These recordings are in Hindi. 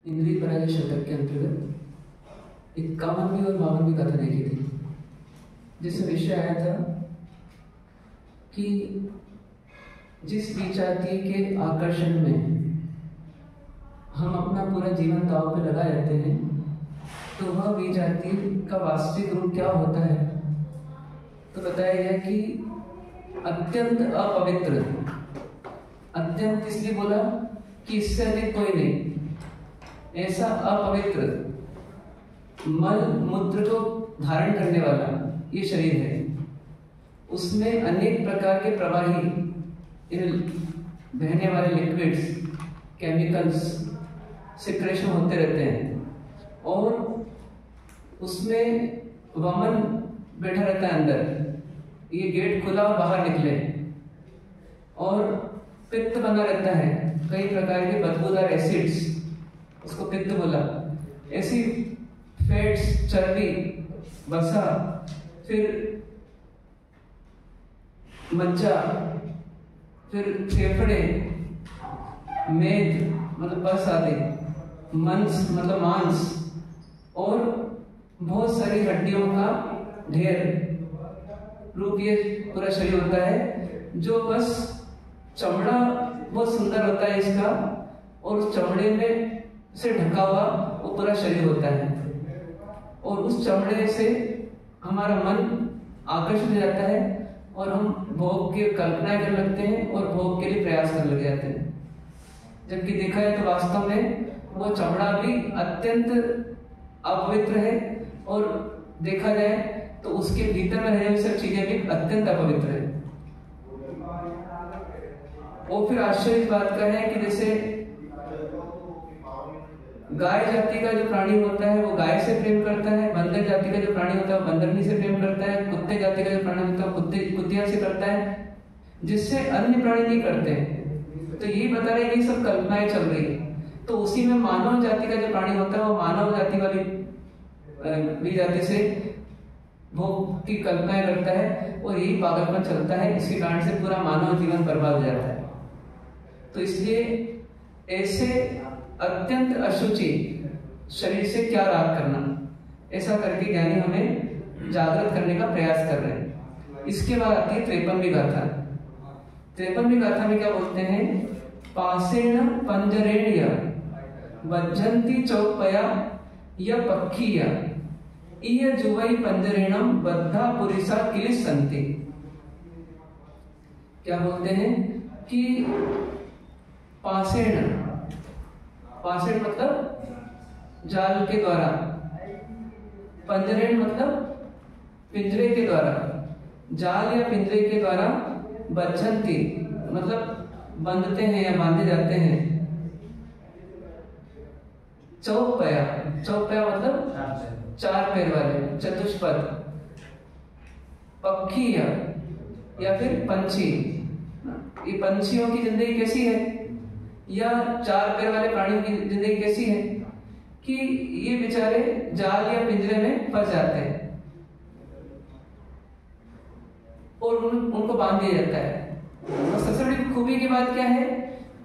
इंद्रिय पराजय शतक के अंतर्गत 51वीं और 52वीं कथा देखी थी, जिसमें विषय आया था कि जिस विचारती के आकर्षण में हम अपना पूरा जीवन दांव पे लगा रहते हैं, तो वह विचारती का वास्तविक रूप क्या होता है। तो बताया गया कि अत्यंत अपवित्र, अत्यंत इसलिए बोला कि इससे अधिक कोई नहीं, ऐसा अपवित्र मल मूत्र को धारण करने वाला ये शरीर है। उसमें अनेक प्रकार के प्रवाही बहने वाले लिक्विड्स, केमिकल्स सिक्रेशन होते रहते हैं और उसमें वमन बैठा रहता है अंदर। ये गेट खुला और बाहर निकले और पित्त बना रहता है, कई प्रकार के बदबूदार एसिड्स, उसको पित्त बोला। ऐसी फैट्स, चर्बी, वसा, फिर मज्जा, फिर फेफड़े, मेद मतलब बस आदि, मंस मतलब मांस और बहुत सारी हड्डियों का ढेर रूप ये पूरा शरीर होता है। जो बस चमड़ा बहुत सुंदर होता है इसका, और उस चमड़े में से ढका हुआ वो पूरा शरीर होता है, और उस चमड़े से हमारा मन आकर्षित हो जाता है और हम भोग की कल्पना करने लगते हैं और भोग के लिए प्रयास करने लग जाते हैं। जबकि देखा जाए तो वास्तव में वो चमड़ा भी अत्यंत अपवित्र है, और देखा जाए तो उसके भीतर में रहने वाली सब चीजें भी अत्यंत अपवित्र है। और फिर आश्चर्य इस बात का है कि जैसे गाय जाति का जो प्राणी होता है वो गाय से प्रेम करता है, बंदर जाति का जो प्राणी होता है वो बंदरनी से प्रेम करता है, कुत्ते जाति का जो प्राणी होता है वो कुत्तिया से करता है, जिससे अन्य प्राणी नहीं करते। तो यही बता रहे ये सब कल्पनाएं चल रही है। तो उसी में मानव जाति का जो प्राणी होता है वो मानव जाति वाली जाति से भोग की कल्पनाएं करता है, और यही पागलपन चलता है। इसी कारण से पूरा मानव जीवन बर्बाद हो जाता है। तो इसलिए ऐसे अत्यंत अशुचि शरीर से क्या राग करना, ऐसा करके ज्ञानी हमें जागृत करने का प्रयास कर रहे हैं। इसके बाद आती है 53वीं गाथा। 53वीं गाथा में क्या बोलते हैं? पासेण पंजरेण्य बज्जन्ति चौपया या पक्षीया इय जुवई पंजरेणम बद्धा पुरिसा किलिसन्ति। क्या बोलते हैं कि पासेण, पासेण मतलब जाल के द्वारा, पंजरेण मतलब पिंजरे के द्वारा, जाल या पिंजरे के द्वारा, बज्जन्ति मतलब बंधते हैं या बांधे जाते हैं। चौपया, चौपया मतलब चार पैर वाले, चतुष्पद। पक्षी या फिर पंछी, ये पंछियों की जिंदगी कैसी है, या चार पैर वाले प्राणियों की जिंदगी कैसी है कि ये बेचारे जाल या पिंजरे में फंस जाते हैं और उनको बांध दिया जाता है। और सबसे बड़ी खूबी की बात क्या है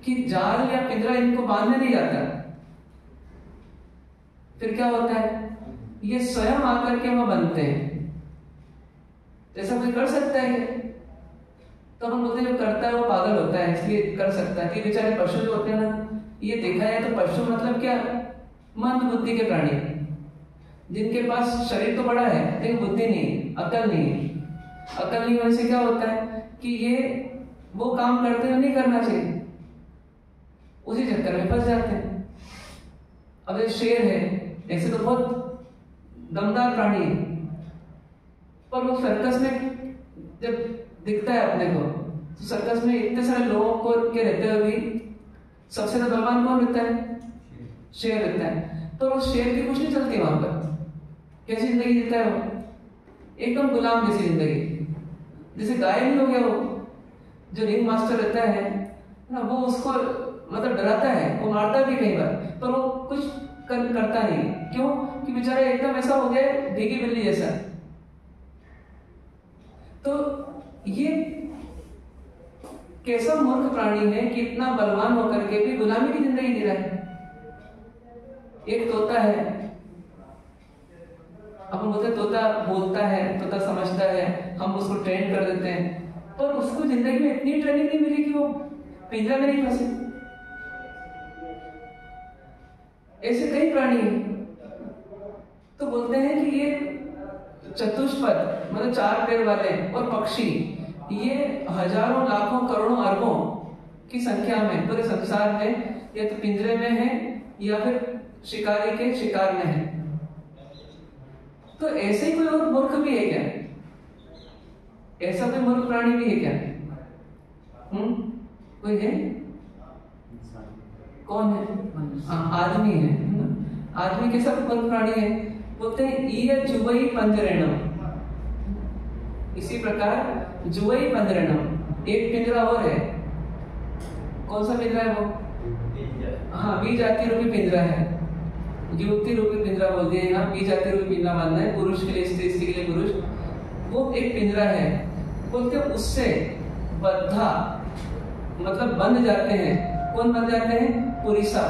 कि जाल या पिंजरा इनको बांधने नहीं जाता। फिर क्या होता है, ये स्वयं आकर के वहां बनते हैं। जैसा कोई कर सकता है तो हम बोलते हैं जो करता है वो पागल होता है, इसलिए कर सकता है। कि बेचारे पशु जो होते हैं ना, ये देखा जाए तो पशु मतलब क्या, मंद बुद्धि के प्राणी, जिनके पास शरीर तो बड़ा है लेकिन बुद्धि नहीं, अकल नहीं। अकल नहीं होने से क्या होता है कि ये वो काम करते हुए नहीं करना चाहिए, उसी चक्कर में फंस जाते हैं। अब ये शेर है, ऐसे तो बहुत दमदार प्राणी है, पर वो सर्कस में जब दिखता है अपने को, तो सर्कस में इतने सारे लोगों को के रहते हुए भी सबसे ज्यादा बलवान कौन रहता है? शेर रहता है। तो उस शेर की कुछ नहीं चलती वहां पर। कैसी जिंदगी जीता है वो? एकदम गुलाम जैसी जिंदगी, जैसे गाय नहीं हो गया वो। जो रिंग मास्टर रहता है ना, वो उसको मतलब डराता है, वो मारता भी कई बार, पर वो कुछ करता नहीं। क्यों? कि बेचारा एकदम ऐसा हो गया भीगी बिल्ली जैसा। तो ये कैसा मूर्ख प्राणी है कि इतना बलवान होकर के भी गुलामी की जिंदगी जी रहा है। एक तोता है, अपन बोलते तोता बोलता है, तोता समझता है, हम उसको ट्रेन कर देते हैं, पर उसको जिंदगी में इतनी ट्रेनिंग नहीं मिली कि वो पिंजरा में नहीं फंसे। ऐसे कई प्राणी हैं। तो बोलते हैं कि ये चतुष्पद मतलब 4 पैर वाले और पक्षी, ये हजारों लाखों करोड़ों अरबों की संख्या में पूरे संसार में या तो पिंजरे में है या फिर शिकारी के शिकार में है। तो ऐसे ही कोई और मूर्ख भी है क्या? ऐसा कोई मूर्ख प्राणी भी है क्या? कोई है? कौन है? आदमी है ना? आदमी कैसा मूर्ख प्राणी है? बोलते हैं ईय जुवई पंजरेणम, इसी प्रकार जुवई पंजरेणम, एक पिंजरा और है। कौन सा पिंजरा है वो? हाँ, बी जाति रूपी पिंजरा है, युवती रूपी पिंजरा बोल दिया यहाँ, बी जाति रूपी पिंजरा मानना है, पुरुष के लिए स्त्री, स्त्री के लिए पुरुष, वो एक पिंजरा है। बोलते हैं उससे बद्धा मतलब बंध जाते हैं। कौन बन जाते हैं? पुरुषा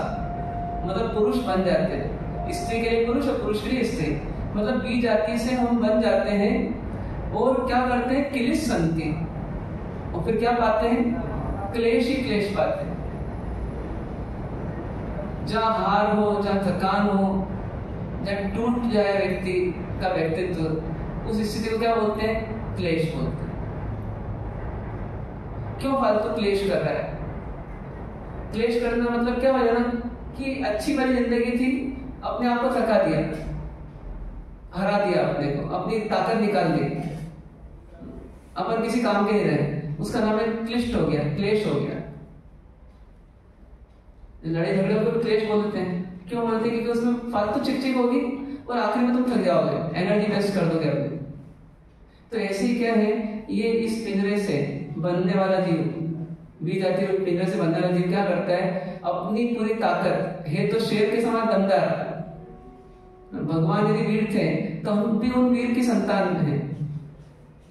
मतलब पुरुष बन जाते हैं, स्त्री के लिए पुरुष और पुरुष के लिए स्त्री, मतलब बी जाति से हम बन जाते हैं। और क्या करते हैं? क्लेश संति, और फिर क्या पाते हैं? क्लेश ही क्लेश पाते हैं। जहाँ हार हो, जहाँ थकान हो, जहाँ टूट जाए व्यक्ति का व्यक्तित्व, उस स्थिति को क्या बोलते हैं? क्लेश बोलते हैं। क्यों फालतू क्लेश कर रहा है? क्लेश करने का मतलब क्या हो ना कि अच्छी वाली जिंदगी थी, अपने आप को थका दिया, हरा दिया, अपने को अपनी ताकत निकाल दी, अपन किसी काम के नहीं रहे, उसका नाम है क्लिष्ट हो गया, क्लेश हो गया। लड़ाई झगड़े को भी क्लेश बोल देते हैं। क्यों बोलते हैं? क्योंकि उसमें फालतू चिक होगी और आखिर में तुम थक जाओगे, एनर्जी वेस्ट कर दोगे अपनी। तो ऐसे ही क्या है, ये इस पिंजरे से बनने वाला जीव, बी जाति रूपी पिंजरे से बनने वाला जीव क्या करता है? अपनी पूरी ताकत है तो शेर के समान दमदार, भगवान यदि वीर थे तो हम भी उन वीर की संतान हैं।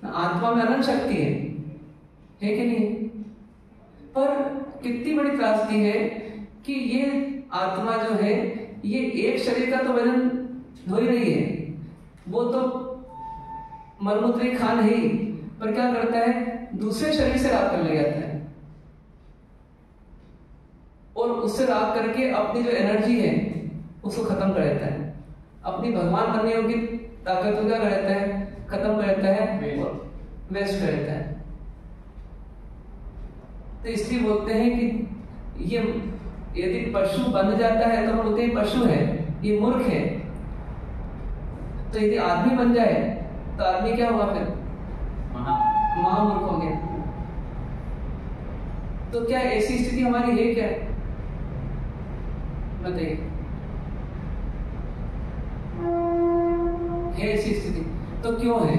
आत्मा में अनंत शक्ति है कि नहीं? पर कितनी बड़ी त्रासदी है कि ये आत्मा जो है, ये एक शरीर का तो वजन हो ही रही है, वो तो मलमूत्री खान है ही, पर क्या करता है? दूसरे शरीर से राग कर ले जाता है और उससे राग करके अपनी जो एनर्जी है उसको खत्म कर देता है। अपनी भगवान बनने योग्य ताकत को क्या कर देता है? खत्म कर देता है और वेस्ट कर देता है। तो इसलिए बोलते हैं कि ये यदि पशु बन जाता है तो हम बोलते हैं पशु है, ये मूर्ख है। तो यदि आदमी बन जाए तो आदमी क्या होगा? फिर महामूर्ख हो गया। तो क्या ऐसी स्थिति हमारी है क्या? बताइए, है ऐसी स्थिति? तो क्यों है?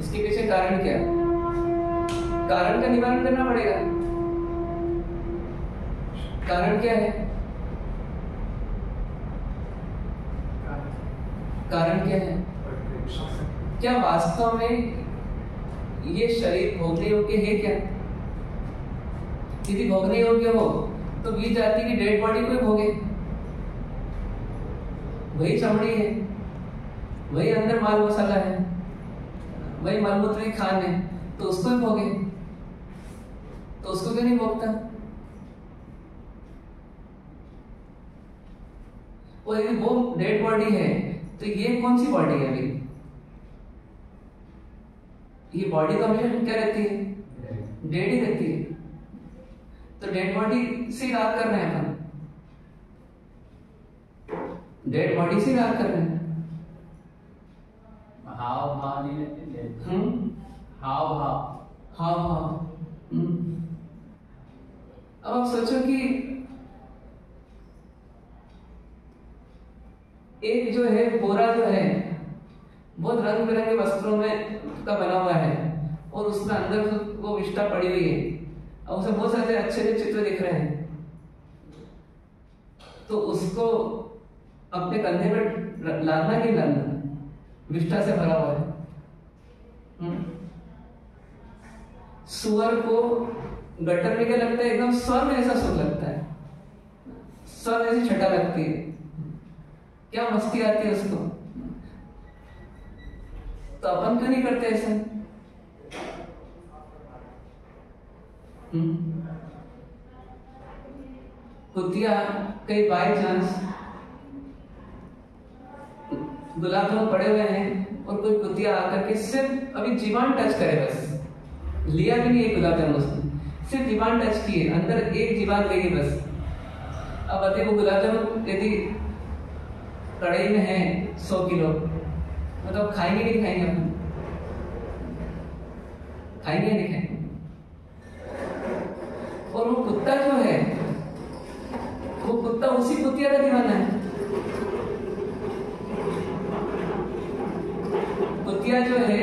इसके पीछे कारण क्या? कारण का निवारण करना पड़ेगा। कारण क्या है? कारण क्या है? क्या वास्तव में ये शरीर भोगने योग्य है क्या? यदि भोगने योग्य हो तो बी जाति की डेड बॉडी को भोगे, वही चमड़ी है, वही अंदर माल मसाला है, वही मलमूत्री खान है, तो उसको ही भोगे। तो उसको क्यों नहीं भोगता? और यदि वो डेड बॉडी है तो ये कौन सी बॉडी है? अभी ये बॉडी तो हमेशा क्या रहती है? डेड ही रहती है। तो डेड बॉडी से राग कर रहे हैं अपन, डेड बॉडी से राग कर रहे हैं। हाव भाव नहीं रहते। हाव भाव, हाव भाव। अब आप सोचो कि एक जो है बोरा जो है बहुत रंग बिरंगे वस्त्रों में का बना हुआ है और उसमें अंदर वो विष्ठा पड़ी हुई है और उसे बहुत सारे अच्छे अच्छे चित्र दिख रहे हैं, तो उसको अपने कंधे पर लादना कि लादना? विष्ठा से भरा हुआ है। सुअर को गटर में क्या लगता है? एकदम स्वर्ग जैसा सुर लगता है, स्वर्ग जैसी छटा लगती है। क्या मस्ती आती है उसको। तो अपन क्यों नहीं करते ऐसा? कुतिया कई बाय चांस गुलाब जामुन पड़े हुए हैं और कोई कुतिया आकर के सिर्फ अभी जीवान टच करे, बस लिया भी नहीं एक गुलाब जामुन उसने, सिर्फ जीवान टच किए, अंदर एक जीवान गई बस। अब बताइए वो गुलाब जामुन यदि कढ़ाई में है 100 किलो, मतलब खाएंगे नहीं खाएंगे? अपन खाएंगे नहीं खाएंगे? और वो कुत्ता जो है, वो कुत्ता उसी कुतिया का दीवाना है। कुतिया जो है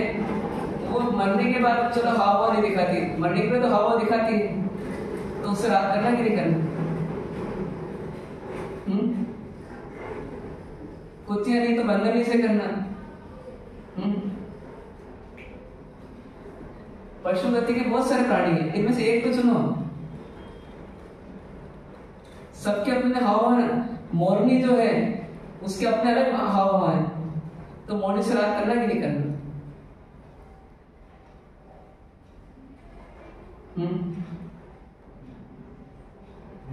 वो मरने के बाद चलो हाव नहीं दिखाती, मरने के बाद तो हाव दिखाती है, तो उससे रात करना कि नहीं करना? कुतिया नहीं तो बंदर नहीं से करना। पशु गति के बहुत सारे प्राणी हैं, इनमें से एक तो चुनो। सबके अपने हाव है। मोरनी जो है उसके अपने अलग हाव है, तो मोरनी से रात करना कि नहीं करना?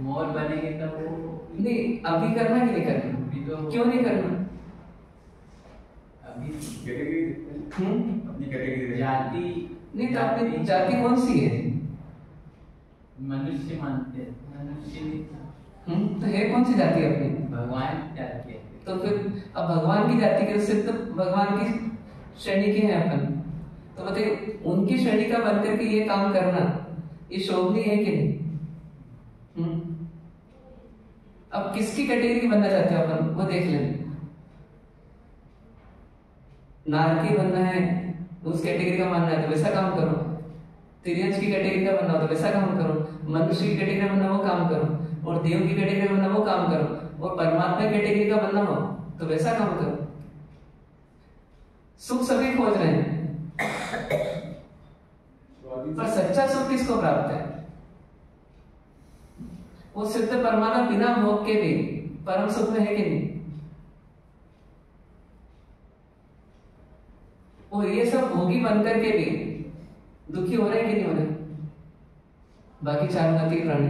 मोर बनेंगे तब वो नहीं, अभी करना कि नहीं करना? तो क्यों नहीं करना? अभी अपनी कैटेगरी जाति नहीं तो अपनी जाति कौन सी है? मनुष्य मानते हैं, मनुष्य नहीं तो है कौन सी जाति अपनी? भगवान जाति है। तो फिर अब भगवान की जाति के सिर्फ तो भगवान की श्रेणी के हैं अपन, तो बताइए उनकी श्रेणी का बन करके ये काम करना ये शोभनीय है कि नहीं? अब किसकी कैटेगरी बनना चाहते हो अपन, वो देख लें। नारकी बनना है, उस कैटेगरी का मानना है तो वैसा काम करो। तिर्यंश की कैटेगरी का बनना हो तो वैसा काम करो। मनुष्य की कैटेगरी का बनना वो काम करो, और देव की कैटेगरी का बनना वो काम करो, और परमात्मा की कैटेगरी का बनना हो तो वैसा काम करो। सुख सभी खोज रहे हैं, पर सच्चा सुख किसको प्राप्त है? वो सिद्ध परमात्मा बिना भोग के भी परम सुख में है कि नहीं? और ये सब भोगी बनकर के भी दुखी हो रहे हैं कि नहीं हो रहे? बाकी चार जाति प्राणी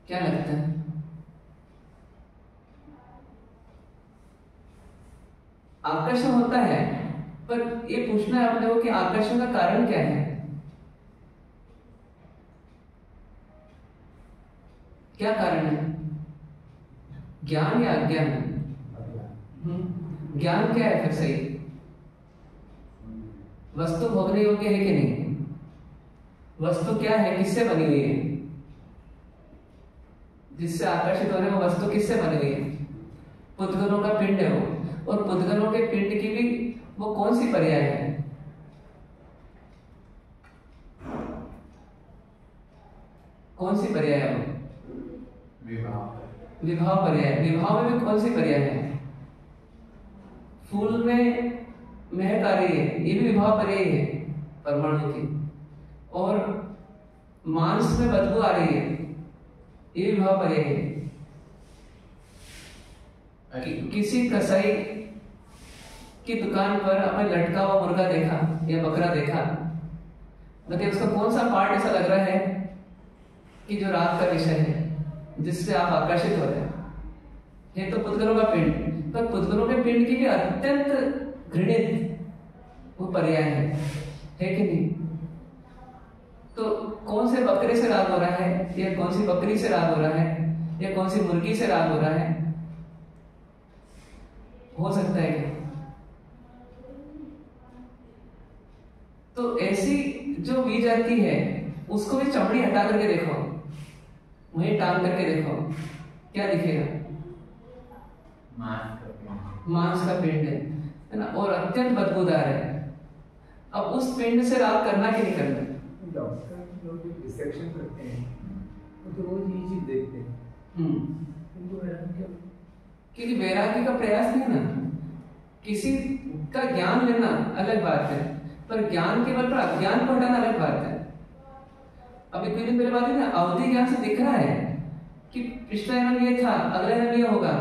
क्या लगता है? आकर्षण होता है, पर ये पूछना है अपने को कि आकर्षण का कारण क्या है? क्या कारण है? ज्ञान या अज्ञान? ज्ञान क्या है फिर सही? वस्तु भोगने योग्य है कि नहीं? वस्तु क्या है, किससे बनी हुई है? जिससे आकर्षित हो रहे वो वस्तु किससे बनी हुई है? पुद्गलों का पिंड है वो, और पुद्गलों के पिंड की भी वो कौन सी पर्याय है? कौन सी पर्याय है वो? विवाह पर्याय। विवाह में भी कौन सी पर्याय है? फूल में महक आ रही है, ये भी विवाह पर्याय है परमाणु की, और मांस में बदबू आ रही है, ये विवाह पर्याय है। किसी कसाई की दुकान पर अपने लटका हुआ मुर्गा देखा या बकरा देखा, बताइए उसका कौन सा पार्ट ऐसा लग रहा है कि जो रात का विषय है, जिससे आप आकर्षित हो रहे हैं? ये तो पुद्गलों का पिंड, पर पुद्गलों के पिंड की भी अत्यंत घृणित वो पर्याय है कि नहीं? तो कौन से बकरे से राग हो रहा है, या कौन सी बकरी से राग हो रहा है, या कौन सी मुर्गी से राग हो रहा है? हो सकता है क्या? तो ऐसी जो बीज आती है उसको भी चमड़ी हटा करके देखो, वहीं टांग करके देखो, क्या दिखेगा? मांस का पिंड है ना, और अत्यंत बदबूदार है। अब उस पिंड से राग करना कि नहीं करना? डॉक्टर लोग जो डिसेक्शन करते हैं वो तो रोज ये चीज देखते हैं। उनको क्योंकि वैराग्य का प्रयास नहीं ना, किसी का ज्ञान लेना अलग बात है, पर ज्ञान के बल पर अज्ञान को हटाना अलग बात है। अभी कुछ दिन पहले बात है ना, अवधि ज्ञान से दिख रहा है कि पिछला जन्म ये था, अगला जन्म ये होगा,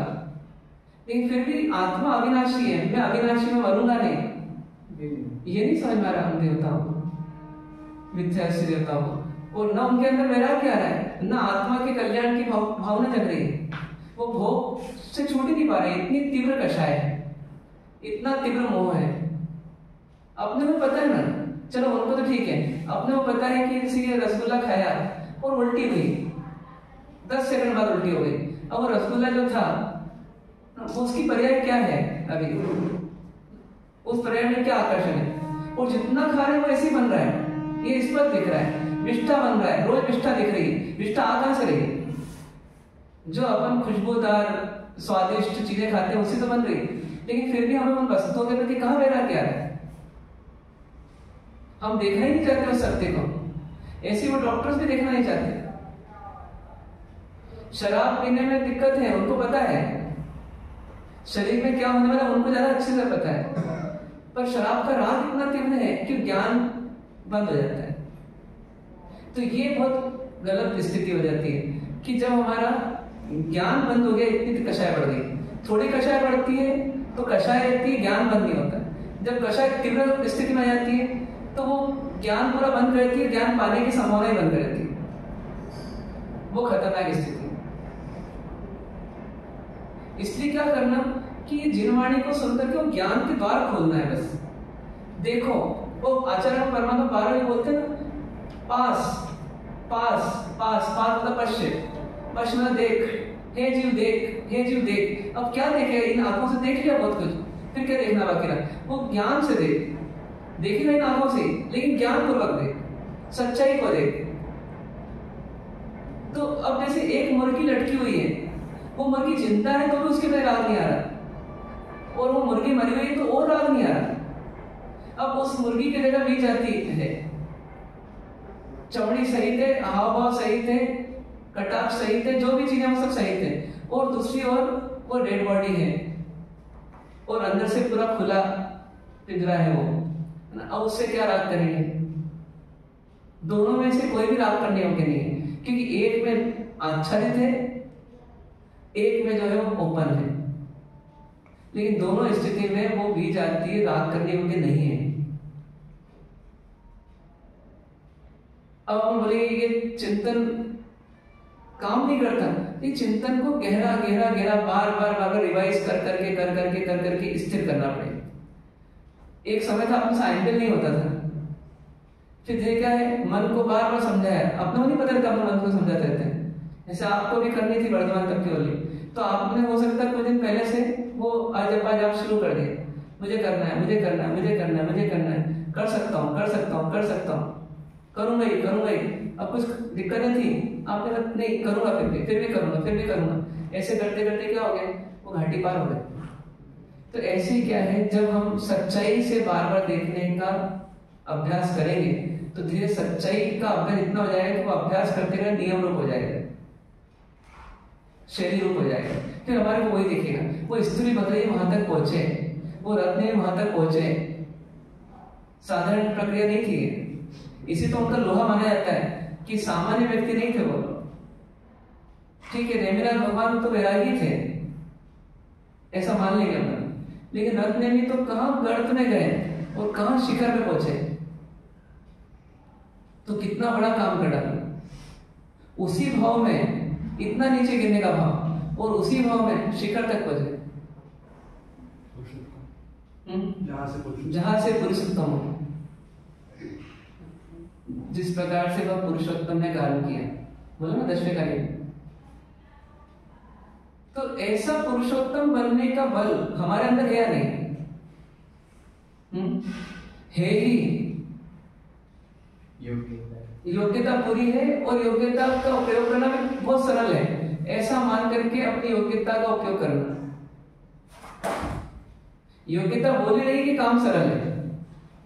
लेकिन फिर भी आत्मा अविनाशी है, मैं अविनाशी में मरूंगा नहीं। ये नहीं समझ में आ रहा हम देवताओं को, मिथ्या से देवताओं को, और न उनके अंदर वैराग्य आ रहा है, न आत्मा के कल्याण की भावना जग रही है, वो भोग से छूट ही नहीं पा रहे, इतनी तीव्र कषाय है, इतना तीव्र मोह है। अपने को पता है ना, चलो उनको तो ठीक है, अपने को पता है कि किसी ने रसगुल्ला खाया और उल्टी हुई, 10 सेकंड बाद उल्टी हो गई। अब वो रसगुल्ला जो था वो उसकी पर्याय क्या है, अभी उस पर्याय में क्या आकर्षण है, और जितना खा रहे हैं वो ऐसे ही बन रहा है, ये स्पष्ट दिख रहा है, विष्ठा बन रहा है, रोज विष्ठा दिख रही है। विष्ठा आ कहां से रही? जो अपन खुशबूदार स्वादिष्ट चीजें खाते हैं उसी तो बन रही, लेकिन फिर भी हमें उन वस्तुओं के प्रति कहां वैराग्य आ रहा है? हम देखना ही नहीं चाहते उस सत्य को, ऐसे वो डॉक्टर्स भी देखना नहीं चाहते। शराब पीने में दिक्कत है, उनको पता है शरीर में क्या होने वाला, उनको ज्यादा अच्छे से पता है, पर शराब का राग इतना तीव्र है कि ज्ञान बंद हो जाता है। तो ये बहुत गलत स्थिति हो जाती है कि जब हमारा ज्ञान बंद हो गया, इतनी कषाय बढ़ गई, थोड़ी कषाय बढ़ती है तो कषाय रहती है, ज्ञान बंद नहीं होता। जब कषाय तीव्र स्थिति में आ जाती है तो वो ज्ञान पूरा बंद रहती है, ज्ञान पाने की संभावना ही बंद रहती है, वो खतरनाक स्थिति। इसलिए क्या करना कि ये जिनवाणी को सुनकर के वो ज्ञान के द्वार खोलना है बस। देखो वो आचार्य परमात्मा 12 में बोलते हैं ना, पास पास पास पास मतलब पश्चिम, पश्चिम मतलब देख, हे जीव देख, हे जीव देख। अब क्या देखेगा? इन आंखों से देख लिया बहुत कुछ, फिर क्या देखना बाकी रहा? वो ज्ञान से देख, देखेगा इन आंखों से, लेकिन ज्ञान पूर्वक देख, सच्चाई को देख। तो अब जैसे एक मुर्गी लटकी हुई है, वो मुर्गी जिंदा है तो भी उसके अंदर राग नहीं आ रहा, और वो मुर्गी मरी हुई है तो और राग नहीं आ रहा। अब उस मुर्गी की जगह बीज आती है, चमड़ी सहित है, हाव भाव सहित है, कटाक्ष सहित है, जो भी चीजें वो सब सहित है, और दूसरी ओर वो डेड बॉडी है, और अंदर से पूरा खुला पिंजरा है वो। अब उससे क्या राग करेंगे? दोनों में से कोई भी राग करने योग्य नहीं है, क्योंकि एक में आच्छादित है, एक में जो है वो ओपन है, लेकिन दोनों स्थिति में वो बीज आती है, राग करने योग्य नहीं है। अब हम बोलेंगे ये चिंतन काम नहीं करता, ये चिंतन को गहरा गहरा गहरा बार बार बार रिवाइज कर करके स्थिर करना पड़ेगा। एक समय था अपन साइंटिफिक नहीं होता था, फिर क्या है, मन को बार बार समझाया, अपने को नहीं पता था, मन को समझाते रहते हैं। जैसे आपको भी करनी थी वर्धमान तक की वाली, तो आपने हो सकता है कुछ दिन पहले से वो आज आप शुरू कर दिए, मुझे करना है, मुझे करना है, मुझे करना है, मुझे करना है, कर सकता हूँ, कर सकता हूँ, कर सकता हूँ, करूंगा ही, करूंगा ही। अब कुछ दिक्कतें थी, आपने कहा नहीं करूंगा, फिर भी करूंगा, फिर भी करूंगा। ऐसे करते करते क्या हो गया, वो घाटी पार हो गए। तो ऐसे ही क्या है, जब हम सच्चाई से बार बार देखने का अभ्यास करेंगे तो धीरे सच्चाई का अभ्यास इतना हो जाएगा कि वो अभ्यास करते हुए नियम रूप हो जाएगा, शैली रूप हो जाएगा। फिर हमारे को वही दिखेगा, वो स्त्री बकरी वहां तक पहुंचे, वो रत्न वहां तक पहुंचे, साधारण प्रक्रिया नहीं थी। इसी तो उनका लोहा माना जाता है कि सामान्य व्यक्ति नहीं थे वो। ठीक है, नेमिनाथ भगवान तो वैरागी थे, ऐसा मान लेंगे अपन, लेकिन रत्नेमी तो कहां गर्त में गए और कहां शिखर पे पहुंचे, तो कितना बड़ा काम कर डाला। उसी भाव में इतना नीचे गिरने का भाव, और उसी भाव में शिखर तक पहुंचे, जहां से पुरुषोत्तम हो, जिस प्रकार से वह पुरुषोत्तम ने कार्य किया, बोला ना 10वें कार्य। तो ऐसा पुरुषोत्तम बनने का बल हमारे अंदर है या नहीं? है ही। योग्यता पूरी है, और योग्यता का उपयोग करना भी बहुत सरल है। ऐसा मान करके अपनी योग्यता का उपयोग करना। योग्यता बोली रही कि काम सरल है।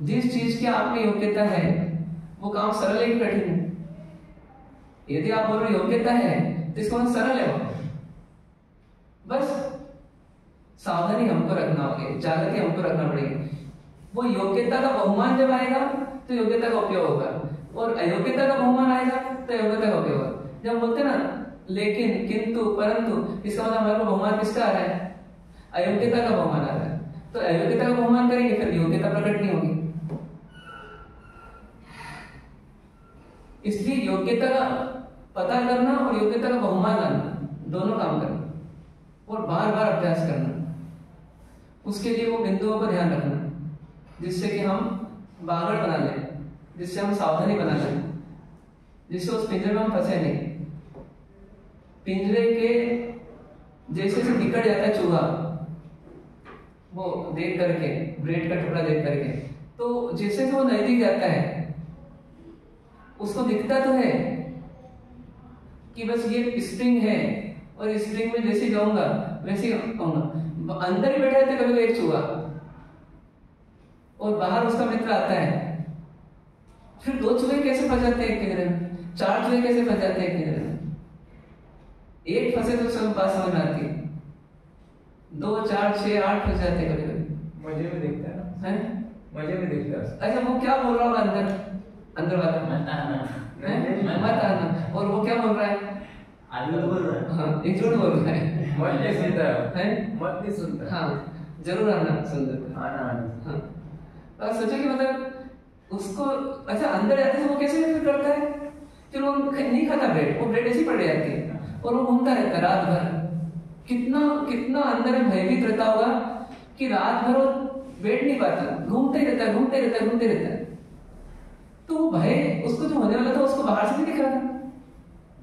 जिस चीज की आप में योग्यता है वो काम सरल है कि कठिन है? यदि आप बोल रहे योग्यता है तो इसको सरल है वो। बस सावधानी हमको रखना होगी, जागृति हमको रखना पड़ेगी। वो योग्यता का बहुमान जब आएगा तो योग्यता का उपयोग होगा, और अयोग्यता का बहुमान आएगा तो अयोग्यता का होगा। जब बोलते ना लेकिन, किंतु, परंतु, इसका मतलब हमारे को बहुमान किसका आ रहा है? अयोग्यता का बहुमान आ रहा है। तो अयोग्यता का बहुमान करेंगे फिर योग्यता प्रकट नहीं होगी। इसलिए योग्यता का पता करना और योग्यता का बहुमान लाना, दोनों काम करना और बार बार अभ्यास करना। उसके लिए वो बिंदुओं को ध्यान रखना जिससे कि हम बागड़ बना लें, जिससे हम सावधानी बना लें, जिससे उस पिंजरे में हम फंसे नहीं। पिंजरे के जैसे से निकट जाता है चूहा, वो देख करके, ब्रेड का टुकड़ा देख करके, तो जैसे वो नजदीक जाता है उसको दिखता तो है कि बस ये स्प्रिंग है और स्प्रिंग में जैसे जाऊंगा वैसे आऊंगा। अंदर ही बैठा रहता कभी एक चूहा और बाहर उसका मित्र आता है। फिर 2 चूहे कैसे फंस जाते हैं एक पिंजरे में, 4 चूहे कैसे फंस जाते हैं एक पिंजरे में? एक फंसे तो सब बात समझ में आती है, 2, 4, 6, 8 फंस जाते हैं कभी कभी। मजे में देखता है ना, हैं? मजे में देखता है। अच्छा, वो क्या बोल रहा होगा अंदर वाला? मत आना। और वो क्या बोल रहा है? बोल रहा है। हाँ, एक झूठ बोल रहा है। मत नहीं सुनता है, मत नहीं सुनता। हाँ, जरूर आना सुंदर। आना हाँ, और सोचो कि मतलब उसको, अच्छा अंदर जाते से वो कैसे फील करता है? फिर वो नहीं खाता ब्रेड, वो ब्रेड ऐसी पड़ जाती है और वो घूमता रहता है रात भर। कितना कितना अंदर में भयभीत रहता होगा कि रात भर वो बैठ नहीं पाता, घूमते ही रहता है, घूमते रहता है, घूमते रहता है। तो वो भय उसको जो होने वाला था उसको बाहर से नहीं दिख रहा था।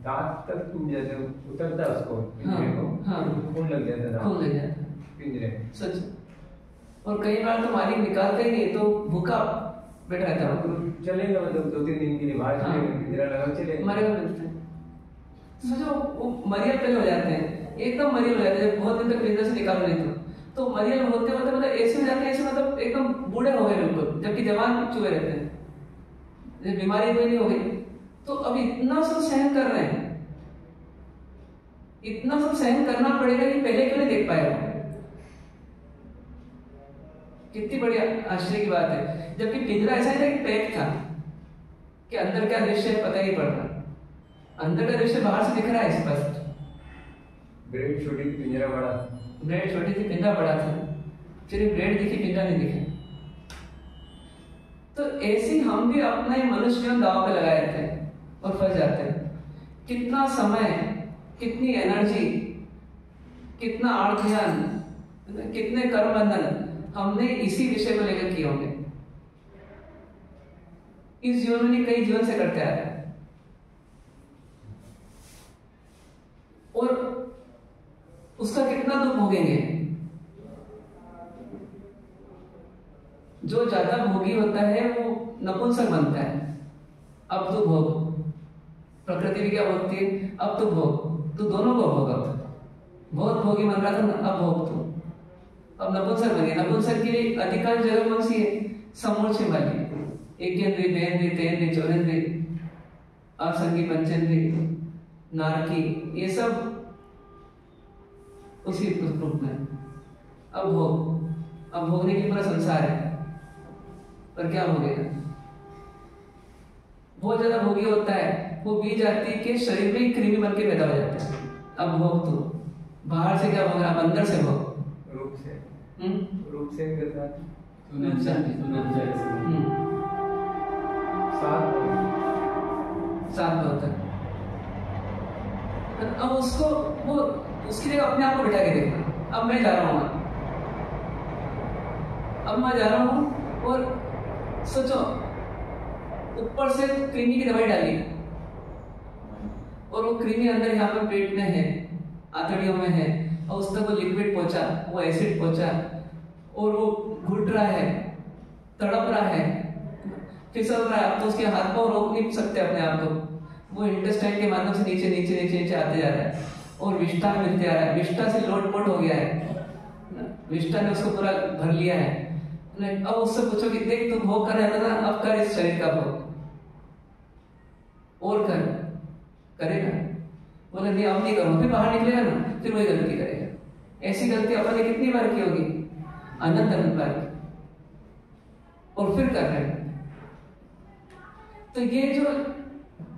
दांत तक टूट जाते, उतरता है उसको, हाँ, पिंजरे हाँ, को खून लग जाता है, खून लग जाता है पिंजरे में। सच। और कई बार तो मालिक निकालते ही नहीं, तो भूखा बैठा रहता है, तो चलेगा मतलब 2-3 दिन के लिए बाहर चलेगा, पिंजरा लगा चलेगा, मरेगा मिलता है। सोचो वो मरियल पे हो जाते हैं, एकदम मरियल हो जाते हैं जब बहुत दिन तक पिंजरे से निकाल नहीं तो मरियल होते होते मतलब ऐसे हो जाते हैं, ऐसे मतलब एकदम बूढ़े हो गए बिल्कुल, जबकि जवान चूहे रहते हैं, जब बीमारी कोई नहीं हो गई। तो अब इतना सब सहन कर रहे हैं, इतना सब सहन करना पड़ेगा कि पहले क्यों नहीं देख पाया? कितनी बढ़िया आश्चर्य की बात है। जबकि पिंजरा ऐसा नहीं था कि पैक था कि अंदर क्या दृश्य है पता ही पड़ रहा, अंदर का दृश्य बाहर से दिख रहा है स्पष्ट। ब्रेड छोटी थी, पिंजरा बड़ा, ब्रेड छोटी थी, पिंजरा बड़ा था। सिर्फ ब्रेड दिखी, पिंजरा नहीं दिखे। तो ऐसे हम भी अपना ही मनुष्य जीवन दांव पे लगाए थे और फंस जाते हैं। कितना समय, कितनी एनर्जी, कितना आर्थ ध्यान, कितने कर्म बंधन हमने इसी विषय को लेकर किए होंगे। इस जीवन में कई जीवन से करते आ रहे हैं और उसका कितना दुख भोगेंगे। जो ज्यादा भोगी होता है वो नपुंसक बनता है। अब तू भोग, प्रकृति भी क्या बोलती है, अब तू भोग, तू दोनों को भोग। अब बहुत भोगी बन रहा था, अब भोग तू, अब नपुंसक बन गया। नपुंसक की अधिकांश जगह कौन सी है? समूर्छे वाली, एकेंद्री, द्विंद्री, तेंद्री, चौरेंद्री, असंगी, पंचेंद्री, नारकी, ये सब उसी रूप में। अब भोगने की पूरा संसार है, पर क्या भोगेगा? बहुत ज्यादा भोगी होता है, वो बीज आती के शरीर में कृमि बन के पैदा हो जाता है। अब भोग तो बाहर से क्या भोग रहा, अंदर से भोग, रूप से करता है। साथ में होता है। अब उसको वो उसकी जगह अपने आप को बिठा के देखना। अब मैं जा रहा हूँ, अब मैं जा रहा हूँ और सोचो ऊपर से कृमि की दवाई डाली और वो कृमि अंदर यहाँ पर पेट में है, आंतड़ियों में है, और उस तक वो लिक्विड पहुंचा, वो एसिड पहुंचा और वो घुट रहा है, तड़प रहा है, फिसल रहा है। अब तो उसके हाथ पांव रोक नहीं सकते अपने आप को, वो इंटेस्टाइन के माध्यम से नीचे नीचे नीचे नीचे आते जा रहा है और विष्ठा में मिलते आ रहा है। विष्ठा से लोटपोट हो गया है, विष्ठा ने उसको पूरा भर लिया है। अब उससे पूछो कि देख तू भोग कर रहा था ना, अब कर इस शरीर का भोग और करेगा। बोले नहीं अब नहीं करूँ, फिर बाहर निकलेगा ना, फिर वही गलती करेगा। ऐसी गलती अपन ने कितनी बार की होगी, अनंत बार की, और फिर कर रहे हैं। तो ये जो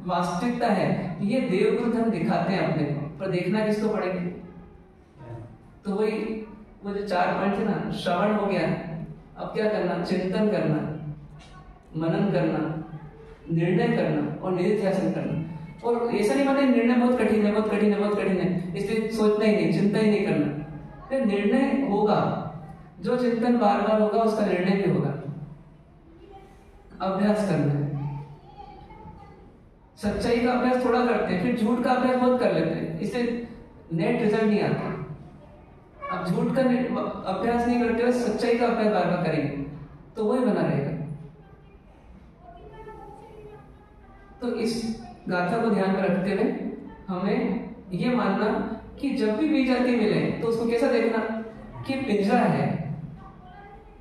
वास्तविकता है, ये देवगुरु धर्म दिखाते हैं अपने को, पर देखना किसको पड़ेगा? तो वही वो जो 4 पॉइंट थे ना, श्रवण हो गया, अब क्या करना? चिंतन करना, मनन करना, निर्णय करना और निधिध्यासन करना। और ऐसा नहीं माने निर्णय बहुत कठिन है, बहुत कठिन है, बहुत कठिन है, इसलिए सोचना ही नहीं, चिंता ही नहीं करना। फिर निर्णय होगा, जो चिंतन बार बार होगा उसका निर्णय भी होगा। अभ्यास करना है, सच्चाई का अभ्यास थोड़ा करते हैं, फिर झूठ का अभ्यास बहुत कर लेते हैं, इससे नेट रिजल्ट नहीं आता। अब झूठ का अभ्यास नहीं करते हुए सच्चाई का अभ्यास बार बार करेंगे तो वही बना रहेगा। तो इस गाथा को ध्यान में रखते हुए हमें ये मानना कि जब भी बीज जाति मिले तो उसको कैसा देखना कि पिंजरा है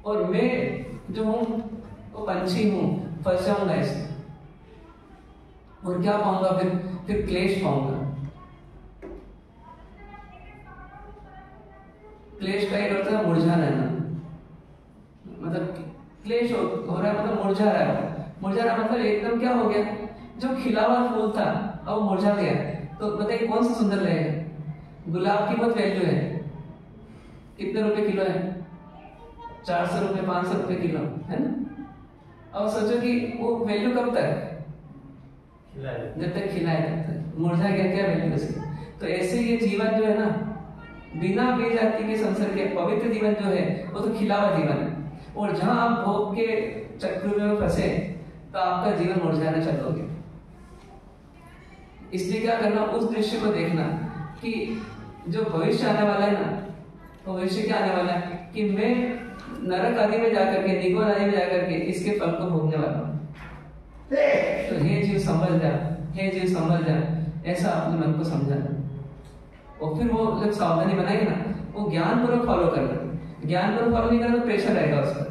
और मैं जो हूं वो पंछी हूं, फंस जाऊंगा इसमें और क्या पाऊंगा? फिर क्लेश पाऊंगा। क्लेश का एक अर्थ है मुरझाना है ना, मतलब क्लेश हो रहा है, मतलब मुरझा रहा है। मुरझा रहा मतलब एकदम क्या हो गया? जो खिला हुआ फूल था अब वो मुरझा गया। तो बताइए कौन सा सुंदर लगेगा? गुलाब की बहुत वैल्यू है, कितने रुपए किलो है? 400 रुपए, 500 रुपए किलो है ना। अब सोचो कि वो वैल्यू कब तक? जब तक खिलाए तब तक। मुरझा गया, क्या वैल्यू उसकी? तो ऐसे ये जीवन जो है ना, बिना बीज जाति के संसार के पवित्र जीवन जो है वो तो खिला हुआ जीवन है। और जहां आप भोग के चक्र में फंसे तो आपका जीवन मुरझाना चलोगे। इसलिए क्या करना? उस दृश्य को देखना कि जो भविष्य आने वाला है ना, तो भविष्य क्या आने वाला है कि मैं नरक आदि में जाकर के, निगोर आदि में जाकर के इसके फल को भोगने वाला हूं। तो हे जीव संभल जा, हे जीव संभल जा, ऐसा अपने मन को समझाना। और फिर वो जब सावधानी बनाएंगे ना, वो ज्ञान पूर्वक फॉलो करना। ज्ञान पूर्वक फॉलो नहीं करना तो प्रेशर रहेगा उसका,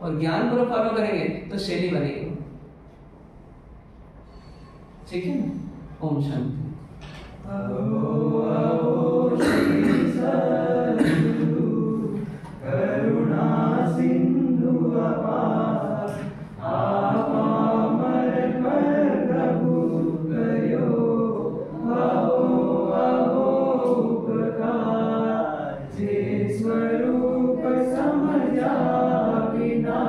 और ज्ञान पूर्वक फॉलो करेंगे तो शैली बनेगी। ठीक है? ओम शांति। करुणा सिंधु अपार, आपामर पर प्रभु करो, उपकार। जे स्वरूप समझा बिना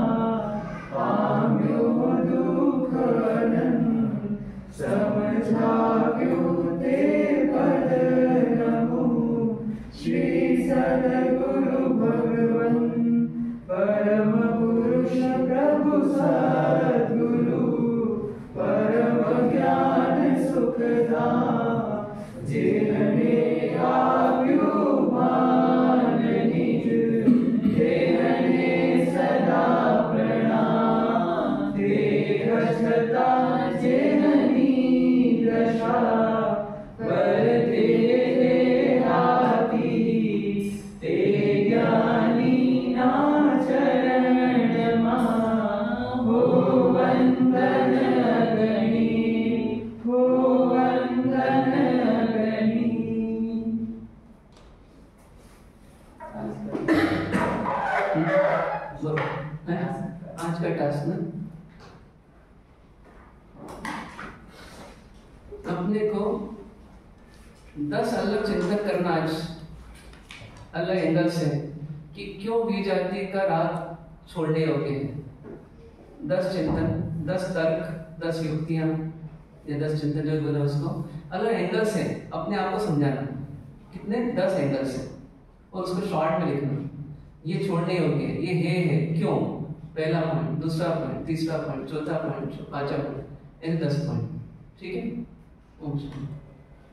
पाम्यो दुख अनंत, समझा ते पद नमो। श्री सद्गुरु भगवन परम पुरुष प्रभु सद्गुरु, परम ज्ञान सुखदा, जिन्हें आप्यो मान निज, तेहने सदा प्रणाम। देख छता जिन्हनी दशा, बरते हाथी, ते ज्ञानी ना चरण मां। हो वंदन अगणी, हो वंदन अगणी। आज का टास्क ना, अपने को 10 अलग चिंतन करना आज अलग एंगल से कि क्यों बीज जाति का राग छोड़ने योग्य है। 10 चिंतन, 10 तर्क, 10 युक्तियां या 10 चिंतन जो बोला उसको अलग एंगल से अपने आप को समझाना। कितने? 10 एंगल से, और उसको शॉर्ट में लिखना। ये छोड़ने योग्य है, ये है क्यों? पहला पॉइंट, दूसरा पॉइंट, तीसरा पॉइंट, चौथा पॉइंट, पांचवा पॉइंट, ऐसे 10 पॉइंट। ठीक है?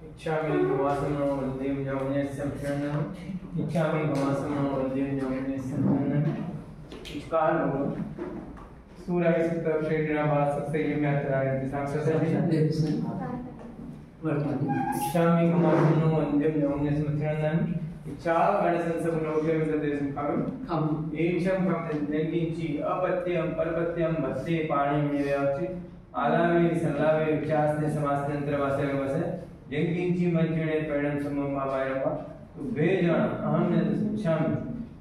इच्छामि भवासनो वल्लीं यौवनस्य शरणम्, इच्छामि भवासनो वल्लीं यौवनस्य शरणम्। काल हो सूर्य सुत श्रेणिना वास संयम यात्राय दिशा ससति वर्तमान। इच्छामि भवासनो वल्लीं यौवनस्य शरणम्, इच्छा गण संसव लोके में सदेशं खागम। हम एचम कम लंकिंची अपत्यम परपत्यम भस्ते पाणी मेव्याचि, आलावे सलावे विचारस्ते समास्तंत्र वासे वसे, जंकिंची मंचणे परिणम समम मावायरवा। तो भेजन अहम ने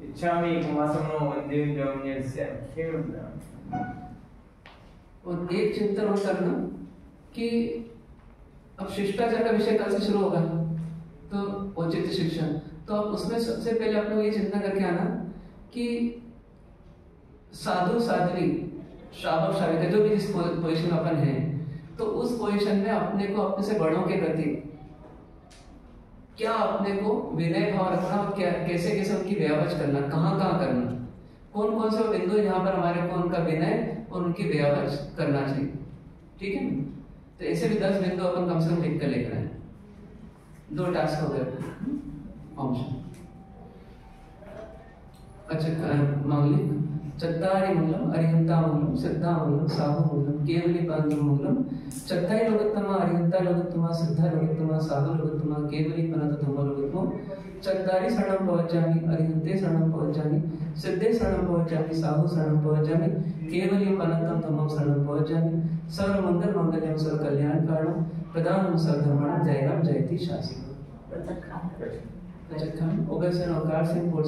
इच्छामि कुमासनो वंदे जौन्यस्य खेवना। और एक चिंतन और करना कि अब शिष्टाचार का विषय कल से शुरू होगा, तो औचित्य शिक्षा, तो अब उसमें सबसे पहले आप लोग ये चिंता करके आना कि साधु साध्वी श्रावक श्राविका जो भी जिस पोजीशन में अपन है, तो उस पोजीशन में अपने को अपने से बड़ों के प्रति क्या अपने को विनय भाव रखना और क्या कैसे कैसे उनकी व्यावच करना, कहाँ कहाँ करना, कौन कौन से बिंदु जहाँ पर हमारे को उनका विनय और उनकी व्यावच करना चाहिए। ठीक है, तो ऐसे भी 10 बिंदु अपन कम से कम लिख कर लेकर आए। 2 टास्क हो गए। अच्छा, मांगलिक चत्तारि मूलम अरिहंता मूलम श्रद्धा मूलम साहु मूलम केवली पंद्र मूलम चत्तारि लोकोत्तमा अरिहंता लोकोत्तमा श्रद्धा लोकोत्तमा साहु लोकोत्तमा केवली पंद्र धम्म लोकोत्तम चत्तारि शरणं पवज्जामि अरिहंते शरणं पवज्जामि सिद्धे शरणं पवज्जामि साहु शरणं पवज्जामि केवली पंद्र धम्मं शरणं पवज्जामि सर्व मंगल मंगलम सर्व कल्याण कारणं प्रदानं सर्वधर्माणां जयनं जयति शासनं। ओगसन और कार से